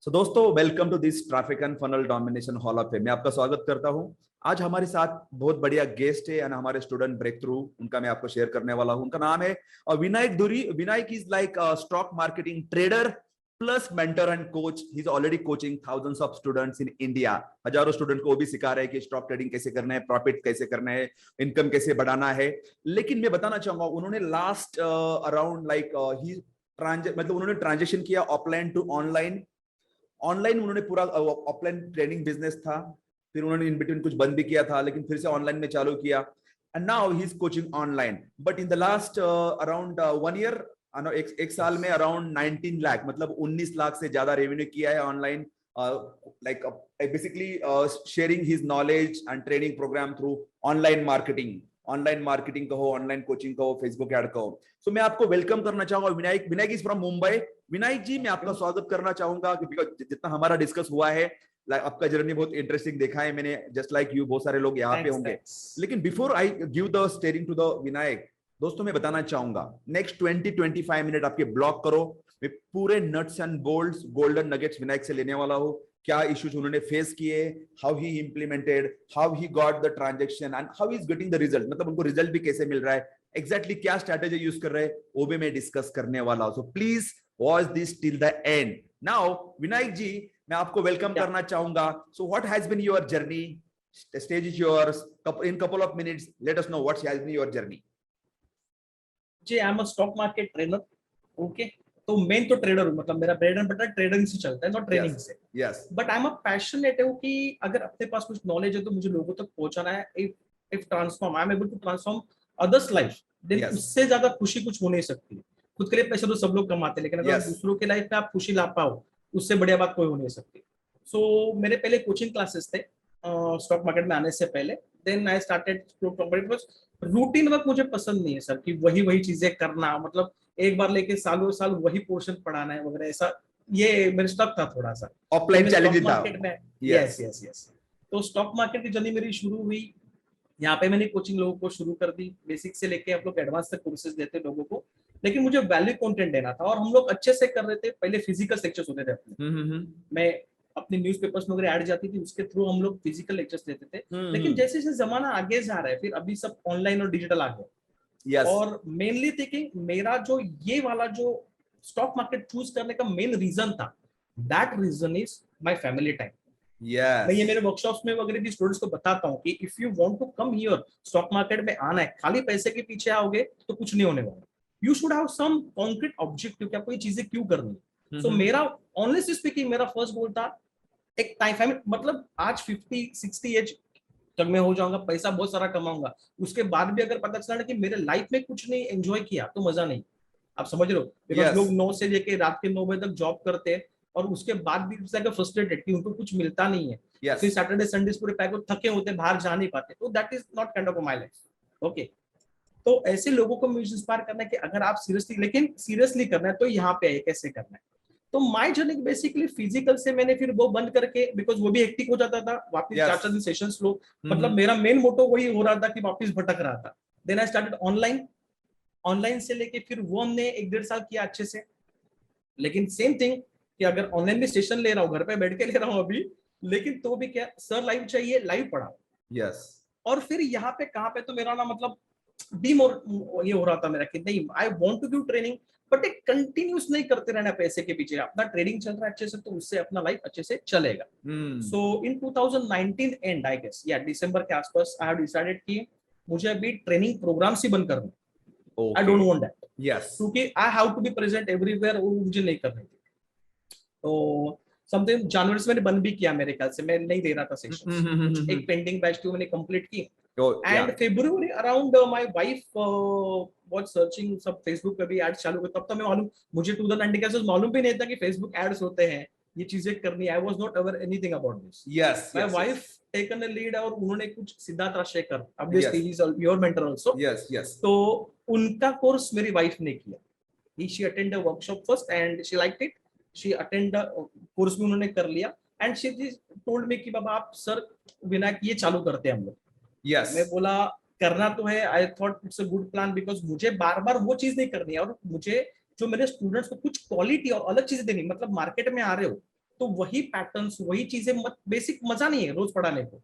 दोस्तों, welcome to this traffic and funnel domination hall of fame. मैं आपका स्वागत करता हूं। आज हमारे साथ बहुत बढ़िया गेस्ट है एंड हमारे स्टूडेंट ब्रेक थ्रू उनका मैं आपको शेयर करने वाला हूं। उनका नाम है विनायक दुरी। Vinayak is like stock marketing trader plus mentor and coach. He is already coaching thousands of students in India. हजारों स्टूडेंट को वो भी सिखा रहे हैं कि स्टॉक ट्रेडिंग कैसे करना है, प्रॉफिट कैसे करना है, इनकम कैसे बढ़ाना है। लेकिन मैं बताना चाहूंगा, उन्होंने लास्ट अराउंड लाइक ही मतलब उन्होंने ट्रांजेक्शन किया ऑफलाइन टू ऑनलाइन। ऑनलाइन उन्होंने पूरा ऑफलाइन ट्रेनिंग बिजनेस था, फिर उन्होंने इन बिटवीन कुछ बंद भी किया था, लेकिन फिर से ऑनलाइन में चालू किया and now he is coaching online. But in the last around 1 year, एक साल में अराउंड 19 लाख मतलब 19 लाख से ज्यादा रेवेन्यू किया है online. Like basically sharing his knowledge and training program through online marketing. Online marketing कहो, ऑनलाइन कोचिंग कहो, फेसबुक ऐड कहो। सो मैं आपको वेलकम करना चाहूंगा विनायक। Vinayak is from Mumbai. विनायक जी, मैं आपका स्वागत करना चाहूंगा क्योंकि जितना हमारा डिस्कस हुआ है, आपका जर्नी बहुत इंटरेस्टिंग देखा है मैंने। जस्ट लाइक यू, बहुत सारे लोग यहाँ पे होंगे। लेकिन before I give the steering to the Vinayak, दोस्तों मैं बताना चाहूंगा, नेक्स्ट 20-25 मिनट आपके ब्लॉक करो। मैं पूरे nuts and bolts golden nuggets Vinayak से लेने वाला हूँ। क्या इश्यूज उन्होंने फेस किए, how he implemented, how he got the transaction and how is getting the result, मतलब उनको रिजल्ट भी कैसे मिल रहा है, एग्जैक्टली क्या स्ट्रैटेजी यूज कर रहे हैं, वो भी मैं डिस्कस करने वाला हूं। So please watch this till the end. Now Vinayak ji, मैं आपको वेलकम करना चाहूंगा। So what has been your journey? Stage is yours. In couple of minutes let us know what has been your journey. जी, I am a stock market trainer. Okay, तो main तो trader हूँ, मतलब मेरा bread and butter trading से चलता है, तो ट्रेनिंग से। Yes, but I am a passionate हूँ कि अगर अपने पास कुछ नॉलेज है तो मुझे लोगों तक पहुंचाना है। If transform I am able to transform others life, then उससे ज्यादा खुशी कुछ हो नहीं सकती। खुद के लिए पैसे तो सब लोग कमाते हैं, लेकिन अगर दूसरों के लाइफ में आप खुशी ला पाओ, उससे बढ़िया बात कोई हो नहीं सकती। सो मेरे पहले कोचिंग क्लासेस थे स्टॉक मार्केट में आने से पहले। Then I started routine work. मुझे पसंद नहीं है सर कि वही वही चीजें करना, मतलब एक बार लेके सालों साल वही पोर्शन पढ़ाना है वगैरह, ऐसा ये मेरे स्टॉक था थोड़ा सा। ऑफलाइन चैलेंज था। मार्केट में यस यस यस। तो स्टॉक मार्केट की जर्नी मेरी शुरू हुई यहाँ पे। मैंने कोचिंग लोगों को शुरू कर दी, बेसिक से लेके आप लोग एडवांस तक कोर्सेज देते लोगों को। लेकिन मुझे वैल्यू कंटेंट देना था और हम लोग अच्छे से कर रहे थे। पहले फिजिकल लेक्चर्स होते थे अपने। मैं अपने न्यूज़पेपर्स में वगैरह ऐड जाती थी, उसके थ्रू हम लोग फिजिकल लेक्चर्स देते थे। लेकिन जैसे जैसे जमाना आगे जा रहा है, फिर अभी सब ऑनलाइन और डिजिटल आ गया। और मेनली थिंकिंग मेरा जो ये वाला जो स्टॉक मार्केट चूज करने का मेन रीजन था, that reason is my family time. मैं ये मेरे वर्कशॉप्स में वगैरह भी स्टूडेंट्स को बताता हूँ कि if you want to come here, stock market में आना है, खाली पैसे के पीछे आओगे तो कुछ नहीं होने वाला। You should have some concrete objective कि आपको ये चीजें क्यों करनी है। सो मेरा ऑनेस्टली स्पीकिंग मेरा फर्स्ट गोल था एक टाइम, मतलब आज 50-60 एज तक मैं हो जाऊंगा, पैसा बहुत सारा कमाऊंगा, उसके बाद भी अगर पता चला कि मेरे लाइफ में कुछ नहीं एंजॉय किया तो मजा नहीं। आप समझ रहे हो? बिकॉज लोग 9 से लेके रात के 9 बजे तक जॉब करते हैं और उसके बाद भी फ्रस्ट्रेटेड कि उनको कुछ मिलता नहीं है। फिर सैटरडे संडे पूरे पैक थके होते, बाहर जा नहीं पाते। तो that is not kind of my life. Okay, तो ऐसे लोगों को मुझे इंस्पायर करना है कि अगर आप सीरियसली करना है तो यहाँ पे कैसे करना है। तो माय जर्नी बेसिकली फिजिकल से मैंने फिर वो बंद करके, बिकॉज वो भी हेक्टिक हो जाता था, वापस 4-4 दिन सेशंस लो, मतलब मेरा मेन मोटो वही हो रहा था कि वापस भटक रहा था। Then I started online. Online से लेके फिर वो हमने 1-1.5 साल किया अच्छे से। लेकिन सेम थिंग कि अगर ऑनलाइन भी सेशन ले रहा हूँ, घर पे बैठ के ले रहा हूँ अभी, लेकिन तो भी क्या सर लाइव चाहिए, लाइव पढ़ाओ। और फिर यहाँ पे कहाँ पे तो मेरा ना मतलब ये हो रहा था मेरा कि नहीं, I want to give training, but एक कंटिन्यूस नहीं करते रहना पैसे के पीछे। अपना ट्रेडिंग चल रहा है अच्छे से तो उससे अपना लाइफ अच्छे से चलेगा। सो इन 2019 एंड आई गेस या दिसंबर के आसपास आई हैव डिसाइडेड कि मुझे अभी ट्रेनिंग प्रोग्राम ही बंद करना। आई डोंट वांट दैट, क्योंकि I have to be present everywhere, वो मुझे नहीं करनी थी। तो समथिंग जनवरी से मैंने बंद भी किया, मेरे ख्याल से मैं नहीं दे रहा था सेशंस। एक पेंडिंग बैच थी, मैंने कंप्लीट की। And February around my wife was searching, सब फेसबुक पे भी एड्स चालू हुए। तब तो मैं मालूम, मुझे 2019 के आसपास मालूम भी नहीं था कि फेसबुक एड्स होते हैं, ये चीजें करनी। I was not aware anything about this. My wife taken a lead और उन्होंने कुछ Siddharth Rajshekhar, obviously he is your mentor also, तो उनका कोर्स मेरी वाइफ ने किया। She attend a workshop first and she liked it. She attend course भी उन्होंने कर लिया एंड शी टोल्ड मी कि बाबा आप सर विनायक ये चालू करते हैं हम लोग। मैं बोला करना तो है। I thought it's a good plan, because मुझे बार बार वो चीज नहीं करनी है और मुझे जो मेरे स्टूडेंट्स को कुछ क्वालिटी और अलग चीजें देनी। मतलब मार्केट में आ रहे हो तो वही पैटर्न्स, वही चीजें, बेसिक मजा नहीं है रोज पढ़ाने को,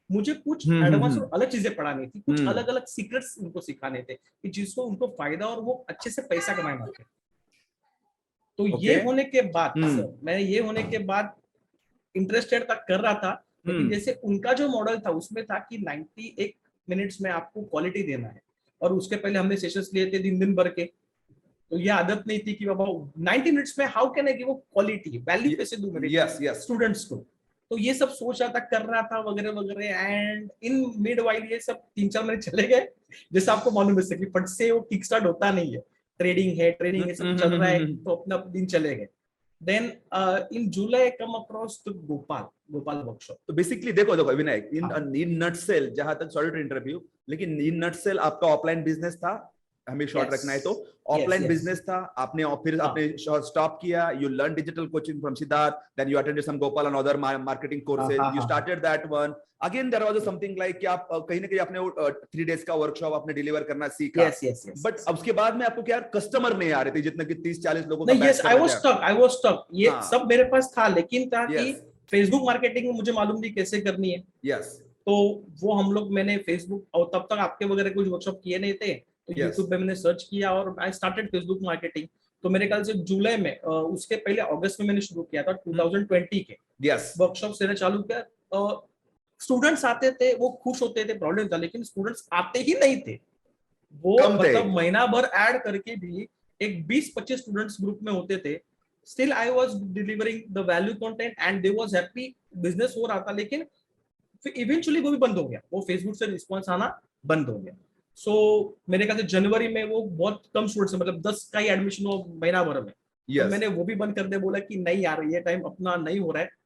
मुझे कुछ एडवांस और अलग चीजें पढ़ानी थी, कुछ अलग अलग सीक्रेट्स उनको सिखाने थे कि जिसको उनको फायदा और वो अच्छे से पैसा कमाना थे। तो ये होने के बाद सर, मैं ये होने के बाद इंटरेस्टेड तक कर रहा था, लेकिन जैसे उनका जो मॉडल था उसमें था कि 91 मिनट्स में आपको क्वालिटी देना है, और उसके पहले हमने सेशंस लिए थे दिन दिन भर के, तो ये आदत नहीं थी कि बाबा 90 मिनट्स में how can I give quality, value कैसे दूं मेरे स्टूडेंट्स को। तो ये सब सोच रहा था, कर रहा था वगैरह वगैरह, एंड इन मिड वाइल ये सब 3-4 महीने चले गए। जैसे आपको मालूम है कि फट से वो किक स्टार्ट होता नहीं है, ट्रेडिंग है, ट्रेनिंग है, सब चल रहा है, तो अपना दिन चले गए। Then in July I come across the Gopal workshop. तो बेसिकली देखो विनायक, इन नटसेल, जहां तक, सॉरी टू इंटरव्यू, लेकिन इन नटसेल आपका ऑफलाइन बिजनेस था, हमें शॉर्ट रखना है तो ऑफलाइन बिजनेस था, आपने फिर आपने स्टॉप किया, you learn digital coaching from Siddharth, then you attended some Gopal and other marketing courses, you started that one again, there was something like कि आप कहीं ना कहीं आपने 3 डेज का वर्कशॉप आपने डिलीवर करना सीखा, बट उसके बाद में आपको क्या कस्टमर नहीं आ रहे थे जितना कि 30-40 लोगों का बैच। आई वाज स्टक, ये सब मेरे पास था, लेकिन था कि फेसबुक मार्केटिंग मुझे मालूम नहीं कैसे करनी है। तो वो हम लोग, मैंने फेसबुक, और तब तक आपके वगैरह कुछ वर्कशॉप किए नहीं थे, तो यूट्यूब पे मैंने सर्च किया और आई स्टार्टेड फेसबुक मार्केटिंग। तो मेरे ख्याल से जुलाई में, उसके पहले अगस्त में मैंने शुरू किया था 2020 के, वर्कशॉप से चालू किया। स्टूडेंट्स आते थे, वो खुश होते थे, प्रॉब्लम था, लेकिन स्टूडेंट्स आते ही नहीं थे, वो मतलब महीना भर ऐड करके भी एक 20-25 स्टूडेंट्स ग्रुप में होते थे, still I was delivering the value content and they was happy, business हो रहा था। लेकिन फिर इवेंचुअली वो भी बंद हो गया, वो फेसबुक से रिस्पॉन्स आना बंद हो गया। सो मेरे ख्याल से जनवरी में वो बहुत कम स्टूडेंट्स, मतलब 10 का ही एडमिशन हो महीना भर में, तो मैंने वो भी बंद कर दिया, बोला कि नहीं यार ये टाइम अपना नहीं हो रहा है।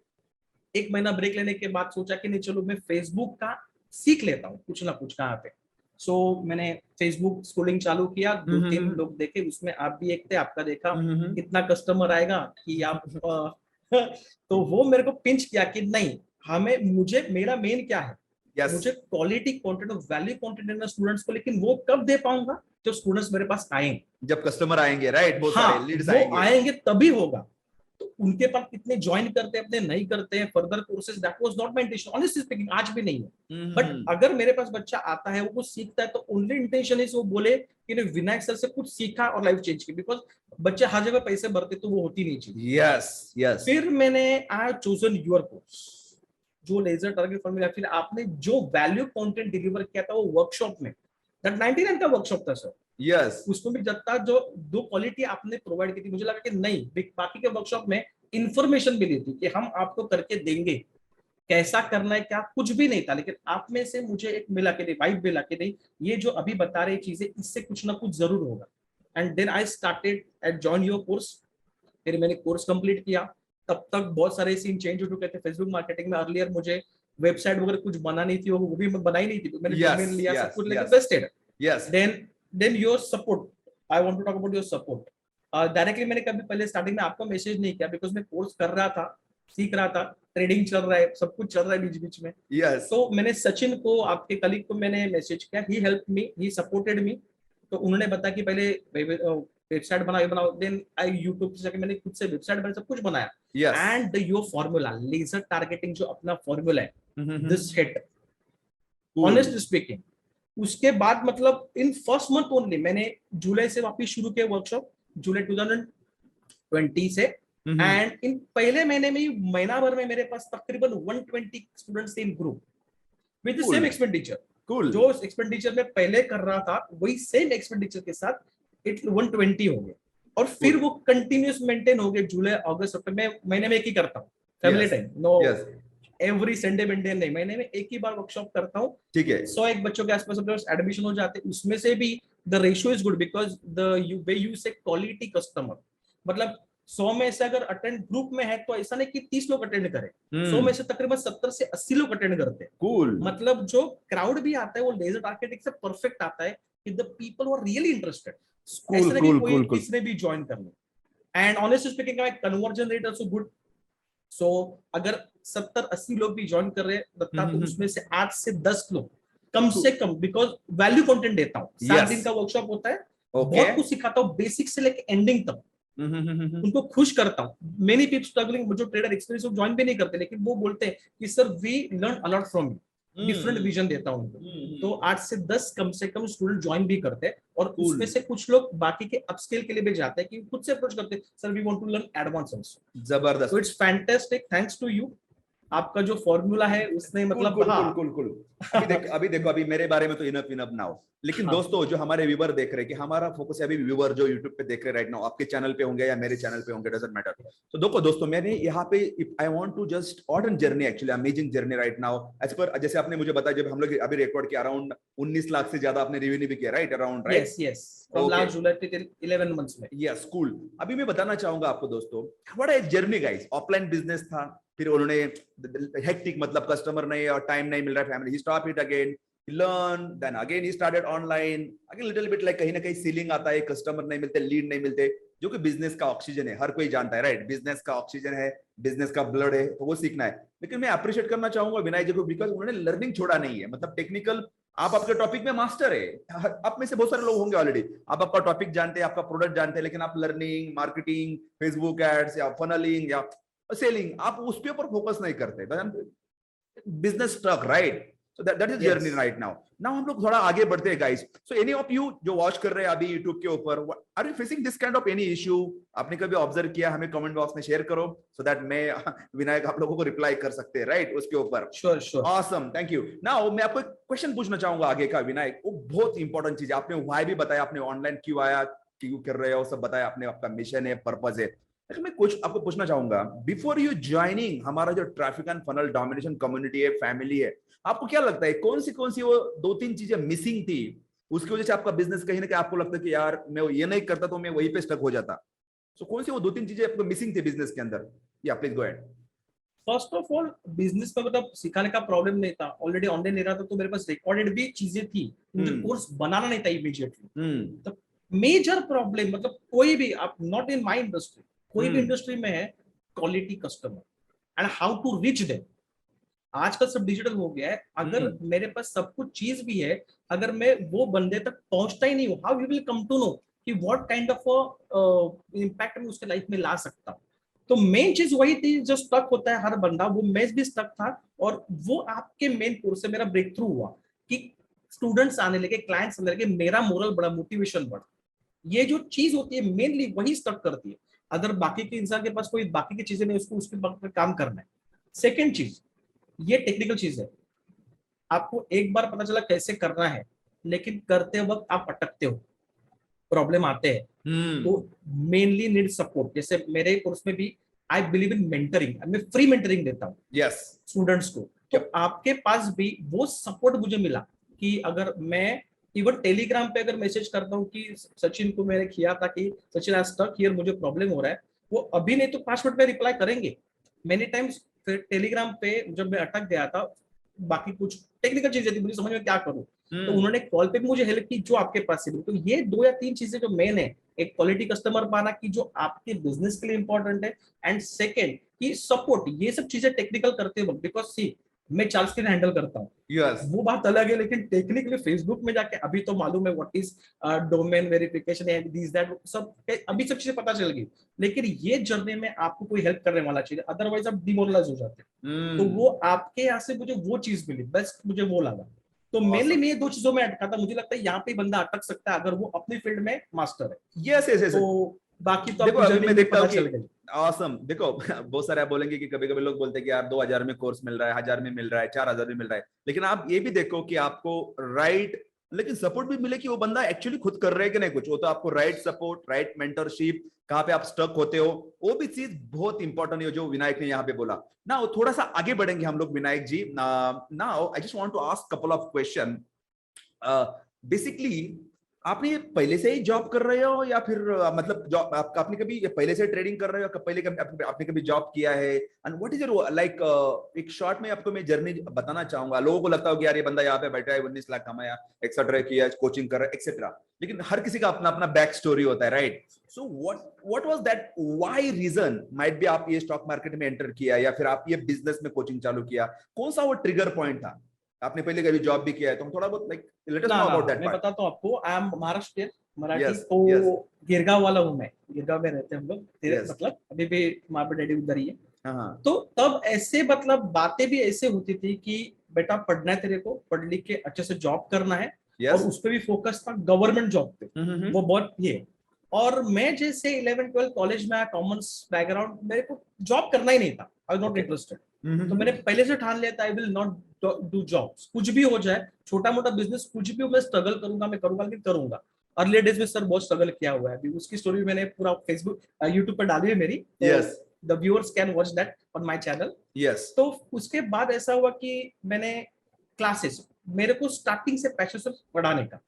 1 महीना ब्रेक लेने के बाद सोचा कि नहीं चलो मैं फेसबुक का सीख लेता हूँ कुछ ना कुछ कहाँ पे। सो मैंने फेसबुक स्कूलिंग चालू किया, 2-3 लोग देखे, उसमें आप भी एक थे, आपका देखा कितना कस्टमर आएगा कि आप तो वो मेरे को पिंच किया कि नहीं, मुझे मेरा मेन क्या है, मुझे क्वालिटी कंटेंट और वैल्यू कंटेंट देना स्टूडेंट्स को, लेकिन वो कब दे पाऊंगा जब स्टूडेंट्स मेरे पास आएंगे, जब कस्टमर आएंगे, राइट, वो सारे लीड्स आएंगे तभी होगा। तो उनके पास कितने ज्वाइन करते हैं, अपने नहीं करते हैं, further courses, that was not my intention, honestly speaking आज भी नहीं है। बट अगर मेरे पास बच्चा आता है, वो कुछ सीखता है, तो ओनली इंटेंशन इज वो बोले कि विनायक सर से कुछ सीखा और लाइफ चेंज की, बिकॉज बच्चे हर जगह पैसे भरते तो वो होती नहीं चीज। फिर मैंने आई चोजन योर कोर्स, जो लेजर टारगेट फॉर्मूला, फिर आपने जो वैल्यू कंटेंट डिलीवर किया था वो वर्कशॉप में, दैट 99 का वर्कशॉप था सर, उसमें भी जितना जो 2 क्वालिटी आपने प्रोवाइड की थी, मुझे लगा कि नहीं, बाकी के वर्कशॉप में इंफॉर्मेशन भी दी थी कि हम आपको करके देंगे, कैसा करना है क्या, कुछ भी नहीं था, लेकिन आप में से मुझे एक मिला के नहीं, वाइब मिला के नहीं, ये जो अभी बता रही चीजें, इससे कुछ ना कुछ जरूर होगा। And then I started at join your course. फिर मैंने कोर्स कंप्लीट किया, तब तक बहुत सारे सीन चेंज हो चुके थे फेसबुक मार्केटिंग में। अर्लियर मुझे वेबसाइट वगैरह कुछ बनानी थी, वो भी मैं बनाई नहीं थी, मैंने डोमेन लिया, सब कुछ, लेकिन wasted. Then your support, I want to talk about your support. Directly मैंने कभी पहले स्टार्टिंग में आपको मैसेज नहीं किया, बिकॉज मैं कोर्स कर रहा था, सीख रहा था, ट्रेडिंग चल रहा है, सब कुछ चल रहा है बीच बीच में। तो मैंने सचिन को, आपके कलीग को मैंने मैसेज किया, ही help me, he supported me. तो उन्होंने बताया कि पहले वेबसाइट बनाओ, देन आई यूट्यूब से जाके मैंने खुद से वेबसाइट बनाई, सब कुछ बनाया। And your formula, laser targeting जो अपना फॉर्मूला है, दिस हिट, ऑनेस्टली स्पीकिंग। उसके बाद मतलब इन फर्स्ट मंथ ओनली मैंने जुलाई से वापस शुरू किया वर्कशॉप, जुलाई 2020 से। एंड इन पहले महीने में ही, महीना भर में मेरे पास तकरीबन 120 स्टूडेंट्स थे in group with the same expenditure. जो एक्सपेंडिचर में पहले कर रहा था, वही सेम एक्सपेंडिचर के साथ 120 हो गए। और फिर वो कंटिन्यूस मेंटेन हो गए जुलाई अगस्त सितंबर में, महीने में एक ही करता हूँ, family time, know every Sunday Monday नहीं, महीने में एक ही बार वर्कशॉप करता हूँ। ठीक है, 101 बच्चों के आसपास एडमिशन हो जाते, उसमें से भी the ratio is good, because way you से क्वालिटी कस्टमर, मतलब 100 में से अगर अटेंड ग्रुप में है तो ऐसा नहीं कि 30 लोग अटेंड करें, 100 में से तकरीबन 70 से 80 लोग अटेंड करते हैं। मतलब जो क्राउड भी आता है वो लेजर टारगेटिंग से परफेक्ट आता है, the people are really interested, ऐसा नहीं कोई किसने भी ज्वाइन कर ले। And honestly speaking my conversion rate also good. So अगर 70-80 लोग भी ज्वाइन कर रहे हैं तो उसमें से 8 से 10 लोग कम से कम, बिकॉज वैल्यू कंटेंट देता हूँ, 7 दिन का वर्कशॉप होता है, बहुत कुछ सिखाता हूँ, बेसिक से लेके एंडिंग तक। उनको खुश करता हूँ। मेनी पीपल स्ट्रगलिंग, जो ट्रेडर एक्सपीरियंस ज्वाइन भी नहीं करते, लेकिन वो बोलते हैं कि sir we learn a lot from you, different vision देता हूँ उनको। तो 8 से 10 कम से कम स्टूडेंट ज्वाइन भी करते हैं, और उसमें से कुछ लोग बाकी के अपस्केल के लिए भी जाते हैं कि खुद से अप्रोच करते हैं, sir we want to learn advance also. जबरदस्त। So it's fantastic, thanks to you. आपका जो फॉर्मूला है उसने मतलब अभी देखो अभी मेरे बारे में तो इनफ इनफ ना हो, लेकिन हाँ। दोस्तों जो हमारे व्यूवर देख रहे हैं, कि हमारा फोकस है अभी व्यूवर जो यूट्यूब पे देख रहे हैं राइट नाउ, आपके चैनल पे होंगे या मेरे चैनल पे होंगे, डजंट मैटर। तो देखो दोस्तों, मैंने यहाँ पे आई वांट टू जस्ट ऑर्डन journey, actually amazing journey right now as per, जैसे आपने मुझे बताया जब हम लोग अभी रिकॉर्ड किया, अराउंड 19 लाख से ज्यादा आपने रेवेन्यू भी किया, right around, right? Yes yes, from last July till 11 months में। Yes, cool. अभी मैं बताना चाहूंगा आपको दोस्तों, what is journey guys. Offline business था, फिर उन्होंने हेक्टिक, मतलब कस्टमर नहीं और टाइम नहीं मिल रहा है, family, he stop it again, learn, then again he started online, again little bit like कहीं ना कहीं सीलिंग आता है, कस्टमर नहीं मिलते, लीड नहीं मिलते, जो कि बिजनेस का ऑक्सीजन है, हर कोई जानता है, राइट? बिजनेस का ऑक्सीजन है, बिजनेस का ब्लड है, तो वो सीखना है। लेकिन मैं अप्रिशिएट करना चाहूंगा विनय जी को, बिकॉज उन्होंने लर्निंग छोड़ा नहीं है, मतलब टेक्निकल, आप आपके टॉपिक में मास्टर है, आप में से बहुत सारे लोग होंगे ऑलरेडी, आप आपका टॉपिक जानते हैं, आपका प्रोडक्ट जानते हैं, लेकिन आप लर्निंग, मार्केटिंग, फेसबुक एड्स या फनलिंग या सेलिंग, आप उस पे ऊपर फोकस नहीं करते, business stuck, right? So that is journey right now. Now हम लोग थोड़ा आगे बढ़ते हैं guys. So any of you जो वॉच कर रहे हैं अभी यूट्यूब के ऊपर, are you facing this kind of any issue? आपने कभी ऑब्जर्व किया? हमें कमेंट बॉक्स में शेयर करो, सो दैट मैं विनायक आप लोगों को रिप्लाई कर सकते हैं, राइट, उसके ऊपर। Sure sure, awesome, thank you. Now मैं आपको एक क्वेश्चन पूछना चाहूंगा आगे का विनायक, वो बहुत इंपॉर्टेंट चीज है, आपने व्हाई भी बताया, आपने ऑनलाइन क्यों आया, क्यों कर रहे हो, सब बताया आपने, आपका मिशन है, पर्पस है। लेकिन मैं कुछ आपको पूछना चाहूंगा, बिफोर यू ज्वाइनिंग हमारा जो traffic and funnel domination community है, फैमिली है, आपको क्या लगता है कौन सी वो 2-3 चीजें मिसिंग थी, उसकी वजह से आपका बिजनेस कहीं ना कहीं आपको लगता है कि यार मैं ये नहीं करता तो मैं वहीं पे स्टक हो जाता? सो कौन सी वो 2-3 चीजें आपको मिसिंग थी बिजनेस के अंदर? या please go ahead. First of all business में मतलब सिखाने का प्रॉब्लम नहीं था, ऑलरेडी ऑनलाइन ले रहा था, तो मेरे पास रिकॉर्डेड भी चीजें थी, मुझे कोर्स बनाना नहीं था इमीडिएटली। तो मेजर प्रॉब्लम, मतलब कोई भी, आप नॉट इन माय इंडस्ट्री, कोई भी इंडस्ट्री में है, quality customer and how to reach them. आजकल सब डिजिटल हो गया है, अगर मेरे पास सब कुछ चीज भी है, अगर मैं वो बंदे तक पहुंचता ही नहीं हूँ, how you will come to know कि व्हाट काइंड ऑफ इम्पैक्ट मैं उसके लाइफ में ला सकता हूँ। तो मेन चीज वही थी, जो स्टक होता है हर बंदा, वो मैं भी स्टक था, और वो आपके मेन कोर्स से मेरा ब्रेक थ्रू हुआ कि स्टूडेंट्स आने लगे, क्लाइंट्स आने लगे, मेरा मोरल बढ़ा, मोटिवेशन बढ़ा। ये जो चीज होती है मेनली वही स्टक करती है। अगर बाकी के इंसान के पास कोई बाकी की चीजें नहीं, उसको उसके पर काम करना है। सेकेंड चीज, ये टेक्निकल चीज है, आपको एक बार पता चला कैसे करना है, लेकिन करते वक्त आप अटकते हो, प्रॉब्लम आते हैं, तो मेनली नीड सपोर्ट। जैसे मेरे कोर्स में भी आई बिलीव इन मेंटरिंग, मैं फ्री मेंटरिंग देता हूँ यस स्टूडेंट्स को। तो आपके पास भी वो सपोर्ट मुझे मिला कि अगर मैं इवन टेलीग्राम पे अगर मैसेज करता हूँ कि सचिन को मैंने किया था कि सचिन आज स्टक हियर, मुझे प्रॉब्लम हो रहा है, वो अभी नहीं तो 5 मिनट में रिप्लाई करेंगे। मेनी टाइम्स टेलीग्राम पे जब मैं अटक गया था, बाकी कुछ टेक्निकल चीजें थी, मुझे समझ में क्या करूं, तो उन्होंने कॉल पे भी मुझे हेल्प की, जो आपके पास है। तो ये 2 या 3 चीजें जो मेन है, एक क्वालिटी कस्टमर पाना की जो आपके बिजनेस के लिए इंपॉर्टेंट है, एंड सेकेंड कि सपोर्ट, ये सब चीजें टेक्निकल करते वक्त, बिकॉज सी मैं 40 स्क्रीन हैंडल करता हूँ, यस, वो बात अलग है, लेकिन टेक्निकली फेसबुक में जाके अभी तो मालूम है what is domain verification and this that, सब अभी सब चीजें पता चल गई। लेकिन ये जर्नी में आपको कोई हेल्प करने वाला चाहिए, अदरवाइज आप डिमोरलाइज हो जाते हैं। तो वो आपके यहाँ से मुझे वो चीज मिली, बेस्ट मुझे वो लगा। तो मेनली मैं ये 2 चीजों में अटका था, मुझे लगता है यहाँ पे बंदा अटक सकता है अगर वो अपनी फील्ड में मास्टर है। Yes yes yes. तो बाकी तो देखो आपकी अभी जर्नी मैं देखता पता हूँ चल कि गई। awesome, देखो बहुत सारे आप बोलेंगे कि कभी कभी लोग बोलते हैं कि यार 2000 में कोर्स मिल रहा है, 1000 में मिल रहा है, 4000 में मिल रहा है, लेकिन आप ये भी देखो कि आपको राइट लेकिन सपोर्ट भी मिले कि वो बंदा एक्चुअली खुद कर रहे हैं कि नहीं कुछ, वो तो आपको राइट सपोर्ट, राइट मेंटरशिप, कहाँ पे आप स्टक होते हो, वो भी चीज बहुत इंपॉर्टेंट है जो विनायक ने यहाँ पे बोला ना। थोड़ा सा आगे बढ़ेंगे हम लोग Vinayak ji. Now I just want to ask couple of question. Basically आपने पहले से ही जॉब कर रहे हो या फिर मतलब जॉब आपने कभी पहले से ट्रेडिंग कर रहे हो, पहले आपने कभी जॉब किया है, and what is your like, एक शॉर्ट में आपको मैं जर्नी बताना चाहूंगा। लोगों को लगता हो कि यार ये बंदा यहाँ पे बैठा है, 19 लाख कमाया, एक्सेट्रा किया, कोचिंग कर रहा है एक्सेट्रा, लेकिन हर किसी का अपना अपना बैक स्टोरी होता है, right? So what was that why reason, might be आप ये स्टॉक मार्केट में एंटर किया या फिर आप ये बिजनेस में कोचिंग चालू किया, कौन सा वो ट्रिगर पॉइंट था? आपने पहले कभी जॉब भी किया है तो थोड़ा बहुत like late us know about that मैं पार्ट। बताता हूँ आपको। I am Maharashtrian, Marathi Yes, तो yes. गिरगांव वाला हूँ मैं, गिरगांव में रहते हैं हम लोग, Yes. मतलब अभी भी माँ बाप डैडी उधर ही है। हाँ, तो तब ऐसे मतलब बातें भी ऐसे होती थी कि बेटा पढ़ना है तेरे को, पढ़ लिख के अच्छे से जॉब करना है, और yes. उस पर भी फोकस था गवर्नमेंट जॉब पे, हम्म। वो बहुत ये। और मैं जैसे 11-12 कॉलेज में आया, कॉमर्स बैकग्राउंड, मेरे को जॉब करना ही नहीं था, आई वाज नॉट Okay. इंटरेस्टेड। तो मैंने हम्म। पहले से ठान लिया था I will not do jobs, कुछ भी हो जाए, छोटा मोटा बिजनेस कुछ भी हो, मैं स्ट्रगल करूंगा, मैं करूंगा, लेकिन करूंगा। अर्ली डेज में सर बहुत स्ट्रगल किया हुआ है, अभी उसकी स्टोरी मैंने पूरा फेसबुक यूट्यूब पर डाली है मेरी, तो Yes, the viewers can watch that on my channel. yes. तो उसके बाद ऐसा हुआ कि मैंने क्लासेस, मेरे को स्टार्टिंग से पैशन से पढ़ाने का।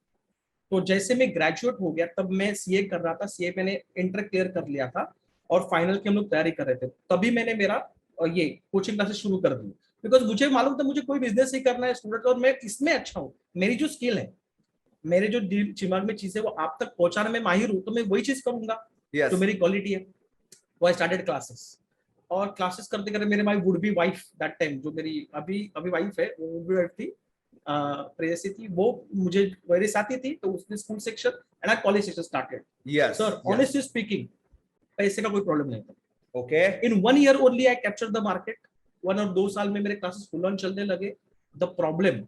तो जैसे मैं ग्रेजुएट हो गया तब मैं सीए कर रहा था, सीए मैंने इंटर क्लियर कर लिया था, और फाइनल की हम लोग तैयारी कर रहे थे, तभी मैंने मेरा ये कोचिंग क्लासेस शुरू कर दी, बिकॉज मुझे मालूम था मुझे कोई बिजनेस ही करना है स्टूडेंट, और मैं इसमें अच्छा हूँ, मेरी जो स्किल है, मेरे जो दिमाग में चीजें वो आप तक पहुंचाने में माहिर हूँ, तो मैं वही चीज करूंगा जो Yes. मेरी क्वालिटी है। वो आई स्टार्टेड क्लासेस, और क्लासेस करते करते मेरे my would be wife that time, जो मेरी अभी अभी वाइफ है, वो वुड बी वाइफ थी, प्रेयसी थी, वो मुझे मेरे साथ ही थी, तो उसने school section and I college section started. Yes. Sir Yes. Honestly speaking, पैसे का कोई प्रॉब्लम नहीं था। Okay. In 1 year only I capture the market, 1 और 2 साल में मेरे क्लासेस फुल ऑन चलने लगे। द प्रॉब्लम,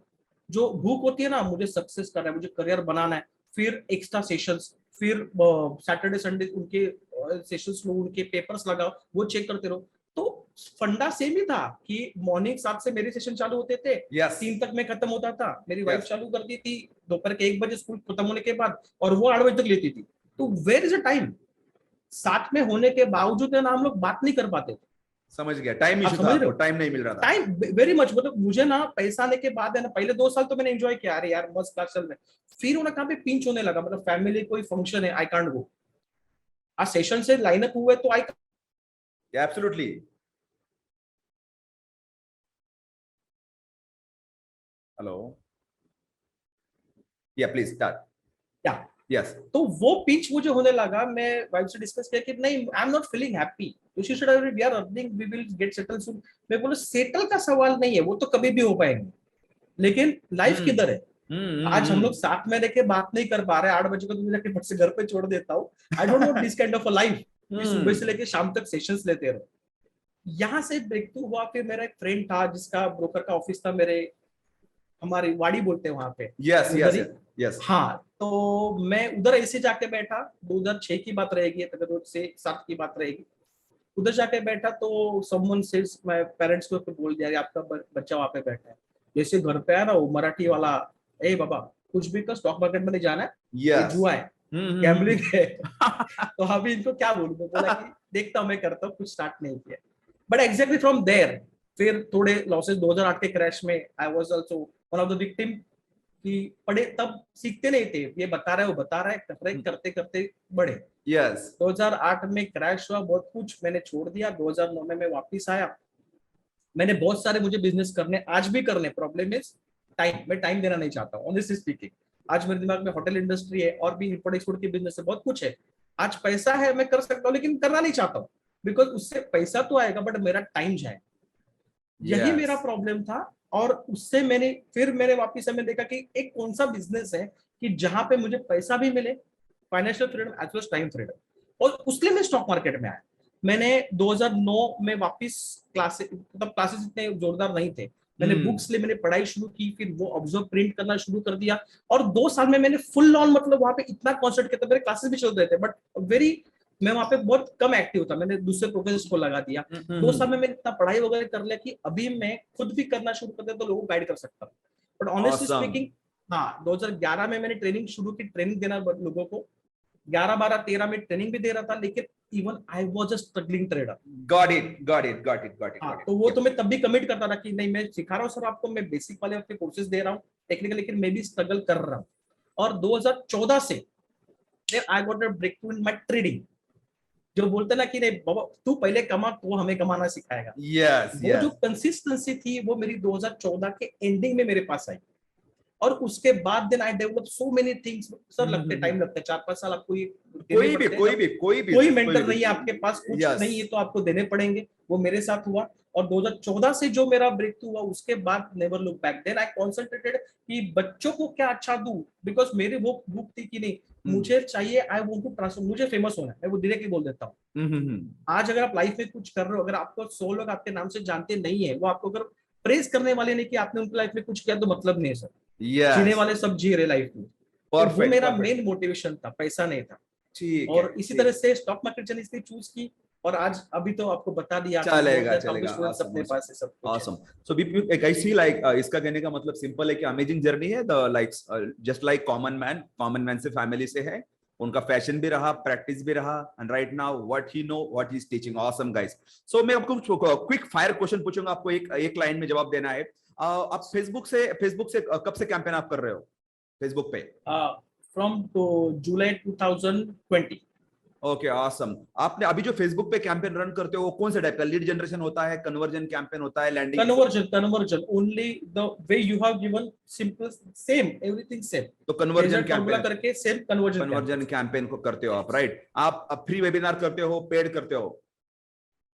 जो भूख होती है ना, मुझे सक्सेस करना है, मुझे करियर बनाना है, फिर एक्स्ट्रा सेशंस, फिर सैटरडे संडे उनके सेशंस लो, उनके पेपर्स लगाओ, वो चेक करते रहो। तो फंडा सेम ही था कि मॉर्निंग 7 से मेरे सेशन चालू होते थे, Yes. 3 तक मैं खत्म होता था, मेरी वाइफ Yes. चालू करती थी दोपहर के 1 बजे स्कूल खत्म होने के बाद, और वो 8 बजे तक लेती थी। तो वेयर इज अ टाइम, साथ में होने के बावजूद है ना, हम लोग बात नहीं कर पाते थे। समझ गया, टाइम आप इशू था, समझ रहे आपको हो, टाइम नहीं मिल रहा था। टाइम वेरी मच, मतलब मुझे ना पैसा आने के बाद है ना, पहले 2 साल तो मैंने एंजॉय किया, अरे यार मस्त क्लास चल रहा है, फिर उन्हें कहाँ पे पिंच होने लगा, मतलब फैमिली कोई फंक्शन है आई कांट गो, आज सेशन से लाइन अप हुए तो आई। एब्सोल्युटली। हेलो, या प्लीज स्टार्ट। क्या, यस। तो वो पिंच मुझे होने लगा, मैं वाइफ से डिस्कस किया कि नहीं, I am not feeling happy, she should we are earning, we will get settle soon. मैं बोला सेटल का सवाल नहीं है, वो तो कभी भी हो पाएंगे, लेकिन लाइफ हम्म किधर है। आज हम लोग साथ में रह के बात नहीं कर पा रहे, 8 बजे को तुझे जाके फट से घर पे छोड़ देता हूँ, I don't want this kind of a life कि सुबह से लेके शाम तक सेशंस लेते रहो। यहाँ से ब्रेक थ्रू हुआ, फिर मेरा एक फ्रेंड था जिसका ब्रोकर का ऑफिस था, मेरे हमारे वाड़ी बोलते हैं वहां पे, यस उधर यस ही। यस। हाँ, तो मैं उधर ऐसे जाके बैठा, 2006 की बात रहेगी, 2007 की बात रहेगी, उधर जाके बैठा, तो समवन सेज, मैं पेरेंट्स को बोल दिया आपका बच्चा वहां पे बैठा है। जैसे घर पे आया ना, वो मराठी वाला, ए बाबा कुछ भी कर, स्टॉक मार्केट में नहीं जाना है, ये यस। जुआ है, गैम्बलिंग है। तो अभी इनको क्या बोलूं, मैं बोला कि देखता हूँ, मैं करता हूँ, कुछ स्टार्ट नहीं किया। बट एग्जैक्टली फ्रॉम देयर, फिर थोड़े लॉसेस 2008 के क्रैश में, I was also one of the victim, कि पढ़े तब सीखते नहीं थे, ये बता रहा है, वो बता रहा है, करते करते बढ़े। यस। 2008 में क्रैश हुआ, बहुत कुछ मैंने छोड़ दिया, 2009 में मैं वापस आया। मैंने बहुत सारे, मुझे बिजनेस करने आज भी करने, प्रॉब्लम इज टाइम, मैं टाइम देना नहीं चाहता, ऑनेस्टली स्पीकिंग। आज मेरे दिमाग में होटल इंडस्ट्री है, और भी इंपोर्ट एक्सपोर्ट की बिजनेस है, बहुत कुछ है, आज पैसा है, मैं कर सकता हूँ, लेकिन करना नहीं चाहता हूँ, बिकॉज उससे पैसा तो आएगा बट मेरा टाइम जाए, यही मेरा यस। प्रॉब्लम था। और उससे मैंने वापस से मैंने देखा कि एक कौन सा बिजनेस है कि जहां पे मुझे पैसा भी मिले, financial freedom as well time freedom, और उसके लिए मैं स्टॉक मार्केट में आया। मैंने 2009 में वापस क्लासेस, मतलब क्लासेस इतने जोरदार नहीं थे, मैंने बुक्स ले, मैंने पढ़ाई शुरू की, फिर वो ऑब्जर्व प्रिंट करना शुरू कर दिया, और 2 साल में मैंने फुल ऑन, मतलब वहां पे इतना कॉन्सेंट्रेट किया था, मेरे क्लासेस भी चल रहे थे बट वेरी, मैं वहां पे बहुत कम एक्टिव था, मैंने दूसरे प्रोफेसर को लगा दिया। 2 साल में मैंने इतना पढ़ाई वगैरह कर लिया कि अभी मैं खुद भी करना शुरू कर दिया, तो लोगों को गाइड कर सकता हूँ। But honestly awesome. स्पीकिंग, हाँ 2011 में मैंने ट्रेनिंग शुरू की, ट्रेनिंग देना लोगों को, 11, 12, 13 में ट्रेनिंग भी दे रहा था, लेकिन even I was a struggling trader. Got it got it got it got it हाँ, गॉट तो वो इट। तो मैं तब भी कमिट करता था कि नहीं, मैं सिखा रहा हूँ सर आपको, मैं बेसिक वाले आपके कोर्सेज दे रहा हूँ टेक्निकल, लेकिन मैं भी स्ट्रगल कर रहा हूँ। और 2014 से I got a breakthrough in my trading, जो बोलते ना कि नहीं बाबा तू पहले कमा, तो हमें कमाना सिखाएगा, यस वो जो यस। कंसिस्टेंसी थी वो मेरी 2014 के एंडिंग में मेरे पास आई। और उसके बाद then I develop so many things, sir लगते टाइम लगता है, 4-5 साल आपको ये देने कोई भी पड़ते हैं, कोई भी कोई भी कोई कोई मेंटर भी। नहीं है आपके पास, कुछ यस। नहीं है, तो आपको देने पड़ेंगे, वो मेरे साथ हुआ। और 2014 से जो मेरा ब्रेक थ्रू हुआ उसके बाद never look back. Then I concentrated कि बच्चों को क्या अच्छा दूं, बिकॉज मेरी वो भूख थी कि नहीं मुझे चाहिए, आई वांट टू ट्रांसफॉर्म, मुझे फेमस होना है, मैं वो डायरेक्टली बोल देता हूँ। आज अगर आप लाइफ में कुछ कर रहे हो, अगर आपको 100 लोग आपके नाम से जानते नहीं है, वो आपको अगर प्रेस करने वाले नहीं कि आपने उनकी लाइफ में कुछ किया, तो मतलब नहीं है सर। जीने वाले सब जी रहे लाइफ में। तो वो मेरा मेन मोटिवेशन था, पैसा नहीं था। और इसी तरह से स्टॉक मार्केट जर्नी इसलिए चूज की, और आज अभी तो आपको बता दिया, चलेगा अपने पास है सब कुछ। awesome. So I see like इसका कहने का मतलब सिंपल है कि अमेजिंग जर्नी है, the like just like common man से फैमिली से है, उनका फैशन भी रहा, प्रैक्टिस भी रहा, and right now what he know, what he is teaching. Awesome guys. So मैं आपको क्विक फायर क्वेश्चन पूछूंगा, आपको एक लाइन में जवाब देना है। आप फेसबुक से कब से कैंपेन आप कर रहे हो फेसबुक पे? From July 2020। Okay awesome. आपने अभी जो फेसबुक पे कैंपेन रन करते हो वो कौन से टाइप का लीड जनरेशन होता है, कन्वर्जन कैंपेन होता है, landing? Conversion only the way you have given, simple same, everything same. तो कन्वर्जन कैंपेन करके सेम कन्वर्जन कैंपेन को करते हो आप, राइट? आप फ्री वेबिनार करते हो, पेड करते हो?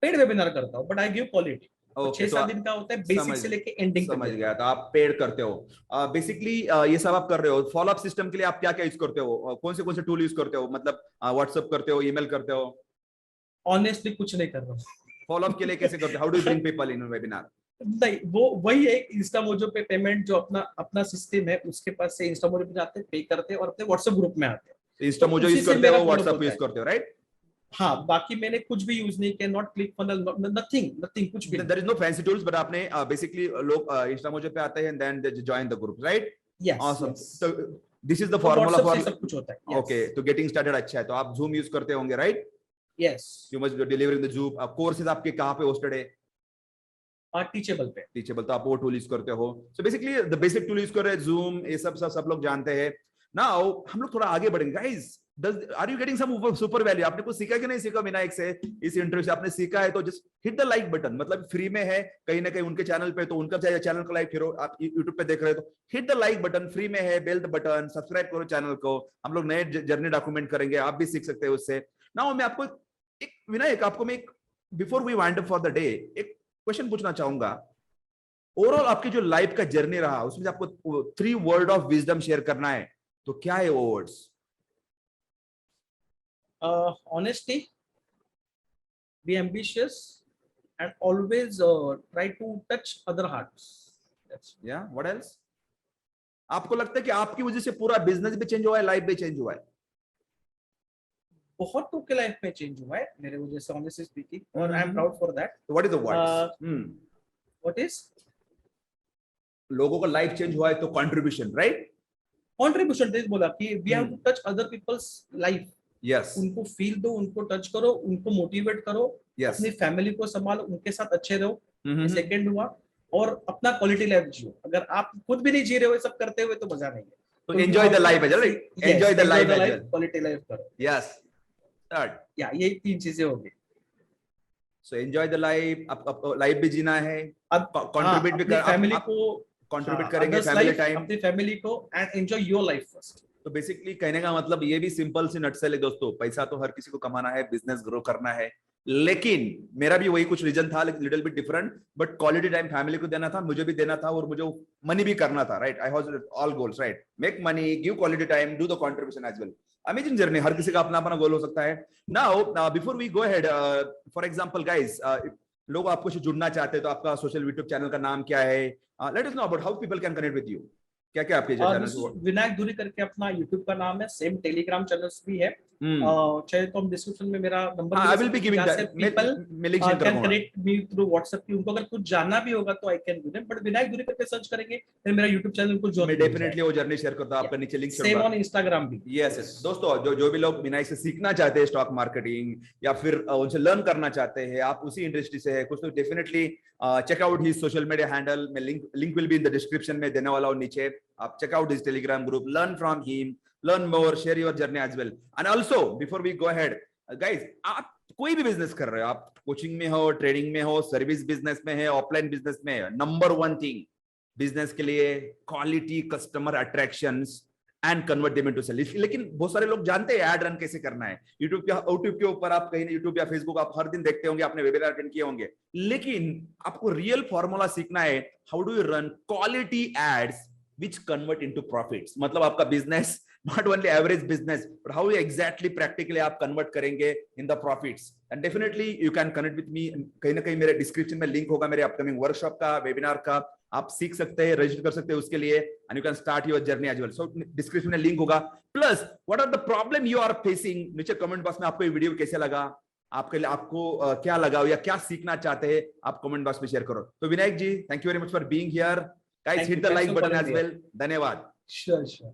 पेड वेबिनार करता हूं, but I give quality. Okay, 6-7 दिन का होता है, बेसिक से लेके एंडिंग तक। समझ गया। तो आप पेड करते हो बेसिकली, ये सब आप कर रहे हो। फॉलो अप सिस्टम के लिए आप क्या क्या यूज करते हो? कौन से टूल यूज करते हो? मतलब व्हाट्सएप करते हो, ईमेल करते हो? ऑनेस्टली कुछ नहीं कर रहा हूँ। फॉलो अप के लिए कैसे करते हो? How do you bring people in webinar? नहीं, वो वही है, इंस्टामोजो पे पेमेंट जो अपना सिस्टम है, उसके पास से इंस्टामोजो पे जाते हैं, पे करते हैं और अपने व्हाट्सएप ग्रुप में आते हैं। इंस्टामोजो यूज करते हो, व्हाट्सएप यूज करते हो, राइट? हाँ, बाकी मैंने कुछ भी यूज नहीं किया, नॉट क्लिक फनल, नथिंग कुछ भी। There is no fancy tools, but आपने बेसिकली लोग इंस्टामोजो पे आते हैं and then they join the group, right? Yes, awesome. तो this is the formula for सब कुछ होता है। ओके, तो गेटिंग स्टार्टेड अच्छा है। तो आप जूम यूज करते होंगे, right? Yes, you must deliver in the zoom. Courses आपके कहां पे होस्टेड है? टीचेबल पे। टीचेबल, तो आप वो टूल यूज करते हो। So basically the basic tool use कर रहे हैं, जूम, ये सब लोग जानते हैं। नाउ हम लोग थोड़ा आगे बढ़ेंगे guys. Are you getting some super value? आपने कुछ सीखा कि नहीं सीखा विनायक से, इस इंटरव्यू से? आपने सीखा है तो just hit the like button. मतलब फ्री में है, कहीं ना कहीं उनके चैनल पे, तो उनका चैनल को लाइक करो। आप यूट्यूब पे देख रहे हो तो hit the like button, free में है, बेल द बटन, सब्सक्राइब करो चैनल को। हम लोग नए जर्नी डॉक्यूमेंट करेंगे, आप भी सीख सकते हो उससे। नाउ मैं आपको एक विनायक, आपको मैं before we wind up for the day एक क्वेश्चन पूछना चाहूंगा। ओवरऑल आपकी जो लाइफ का जर्नी रहा, उसमें आपको 3 वर्ड ऑफ विजडम शेयर करना है, तो क्या है वो words? Honesty, be ambitious, and always try to touch other hearts. Yeah, what else? आपको लगता है कि आपकी वजह से पूरा बिजनेस भी चेंज हुआ है, लाइफ भी चेंज हुआ है? बहुत लोग के लाइफ में चेंज हुआ है मेरे वजह से, honestly speaking, और I am proud for that. What is the words? What is? लोगों का लाइफ चेंज हुआ है तो कंट्रीब्यूशन, राइट? कंट्रीब्यूशन दिस बोला कि we have to touch other peoples life. Yes, उनको फील दो, उनको टच करो, उनको मोटिवेट करो, अपनी फैमिली को संभालो, उनके साथ अच्छे रहो। सेकंड हुआ, और अपना क्वालिटी लाइफ जियो। अगर आप खुद भी नहीं जी रहे हो सब करते हुए, तो मजा नहीं है। तो एंजॉय द लाइफ है, right? Enjoy the life, quality life करो। यस, थर्ड, या ये 3 चीजें होंगी। सो एंजॉय द लाइफ, अब लाइफ भी जीना है, अब कंट्रीब्यूट भी कर, फैमिली को कंट्रीब्यूट करेंगे, फैमिली टाइम, अपनी फैमिली को, and enjoy your life first. तो बेसिकली कहने का मतलब ये भी सिंपल सी नटसेल है दोस्तों। पैसा तो हर किसी को कमाना है, बिजनेस ग्रो करना है, लेकिन मेरा भी वही कुछ रीजन था, little bit different, but quality time family को देना था, मुझे भी देना था, और मुझे मनी भी करना था, right? I have all goals, right? Make money, give quality time, do the contribution as well. Amazing journey, हर किसी का अपना अपना गोल हो सकता है। Now before we go ahead, for example guys, लोग आपको जुड़ना चाहते हैं तो आपका सोशल यूट्यूब चैनल का नाम क्या है? Late us know about how people can connect with you. क्या क्या आपके चैनल? विनायक धुरी करके अपना यूट्यूब का नाम है, सेम टेलीग्राम चैनल्स भी है। चाहे तो हम डिस्क्रिप्शन में मेरा number, I will be giving that, people can connect me through WhatsApp की। उनको अगर कुछ जानना भी होगा तो I can do them, but Vinayak धुरी करके सर्च करेंगे, फिर मेरा यूट्यूब चैनल को जो मैं डेफिनेटली वो जर्नी शेयर करता हूं, आपका नीचे लिंक सेम ऑन इंस्टाग्राम भी। यस दोस्तों, जो भी लोग विनायक से सीखना चाहते हैं स्टॉक मार्केटिंग, या फिर उनसे लर्न करना चाहते हैं, आप उसी इंडस्ट्री से है कुछ, तो definitely check out his social media handle. मैं link will be in the description में देने वाला हूं नीचे। आप check out his Telegram group, learn from him, learn more, share your journey as well. And also before we go ahead guys, आप कोई भी बिजनेस कर रहे हो, आप कोचिंग में हो, ट्रेडिंग में हो, सर्विस बिजनेस में है, ऑफलाइन बिजनेस में है, नंबर 1 थिंग बिजनेस के लिए quality customer attractions and convert them into sale. लेकिन बहुत सारे लोग जानते हैं ऐड रन कैसे करना है। यूट्यूब के ऊपर आप कहीं यूट्यूब या फेसबुक आप हर दिन देखते होंगे, आपने वेबिनार अटेंड किए होंगे, लेकिन आपको रियल फॉर्मूला सीखना है, how do you run quality ads which convert into profits। मतलब आपका business not only average business but how you exactly practically आप convert करेंगे in the profits। and definitely you can connect with me, कहीं ना कहीं मेरे description में link होगा मेरे अपकमिंग वर्कशॉप का, वेबिनार का, आप सीख सकते हैं, रजिस्टर कर सकते हैं उसके लिए, and you can start your journey as well. So description में लिंक होगा। Plus what are the problem you are facing, नीचे कमेंट बॉक्स में आपको ये वीडियो कैसे लगा, आपके लिए आपको क्या लगा या क्या सीखना चाहते हैं, आप कमेंट बॉक्स में शेयर करो। तो Vinayak ji, thank you very much for being here. Guys hit the like button as well. धन्यवाद। Sure sure.